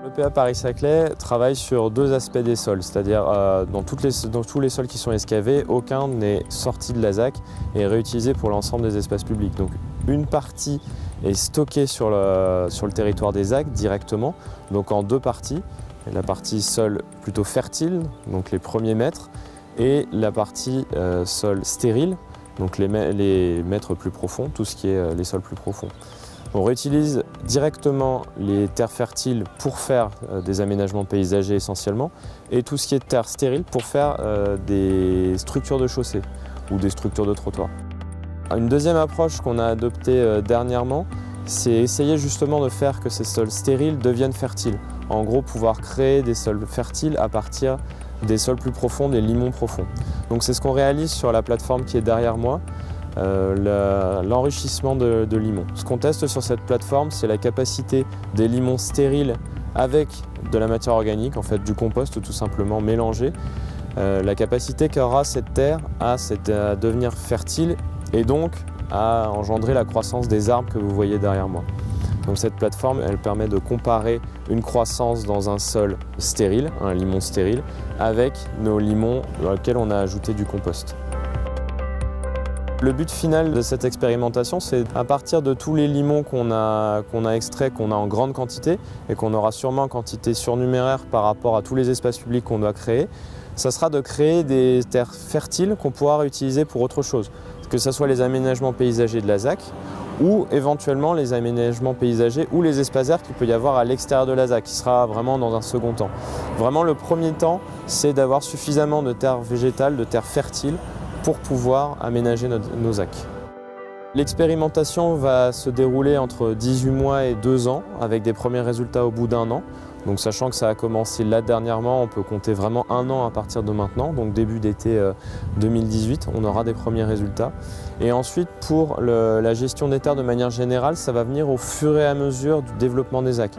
L'EPA Paris-Saclay travaille sur deux aspects des sols, c'est-à-dire dans tous les sols qui sont excavés, aucun n'est sorti de la ZAC et réutilisé pour l'ensemble des espaces publics. Donc une partie est stockée sur le territoire des ZAC directement, donc en deux parties. La partie sol plutôt fertile, donc les premiers mètres, et la partie sol stérile, donc les mètres plus profonds, tout ce qui est les sols plus profonds. On réutilise directement les terres fertiles pour faire des aménagements paysagers essentiellement et tout ce qui est terre stérile pour faire des structures de chaussée ou des structures de trottoir. Une deuxième approche qu'on a adoptée dernièrement, c'est essayer justement de faire que ces sols stériles deviennent fertiles. En gros, pouvoir créer des sols fertiles à partir des sols plus profonds, des limons profonds. Donc c'est ce qu'on réalise sur la plateforme qui est derrière moi. L'enrichissement de limons. Ce qu'on teste sur cette plateforme, c'est la capacité des limons stériles avec de la matière organique, en fait du compost tout simplement mélangé, la capacité qu'aura cette terre à devenir fertile et donc à engendrer la croissance des arbres que vous voyez derrière moi. Donc cette plateforme, elle permet de comparer une croissance dans un sol stérile, un limon stérile, avec nos limons dans lesquels on a ajouté du compost. Le but final de cette expérimentation, c'est à partir de tous les limons qu'on a extraits, qu'on a en grande quantité et qu'on aura sûrement en quantité surnuméraire par rapport à tous les espaces publics qu'on doit créer, ça sera de créer des terres fertiles qu'on pourra réutiliser pour autre chose. Que ce soit les aménagements paysagers de la ZAC ou éventuellement les aménagements paysagers ou les espaces verts qu'il peut y avoir à l'extérieur de la ZAC, qui sera vraiment dans un second temps. Vraiment, le premier temps, c'est d'avoir suffisamment de terres végétales, de terres fertiles pour pouvoir aménager nos ZAC. L'expérimentation va se dérouler entre 18 mois et 2 ans, avec des premiers résultats au bout d'1 an. Donc sachant que ça a commencé là dernièrement, on peut compter vraiment 1 an à partir de maintenant, donc début d'été 2018, on aura des premiers résultats. Et ensuite, pour la gestion des terres de manière générale, ça va venir au fur et à mesure du développement des ZAC.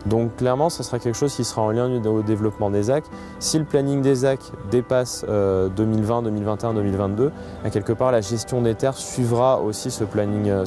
Donc clairement, ce sera quelque chose qui sera en lien au développement des ZAC. Si le planning des ZAC dépasse 2020, 2021, 2022, à quelque part, la gestion des terres suivra aussi ce planning-là.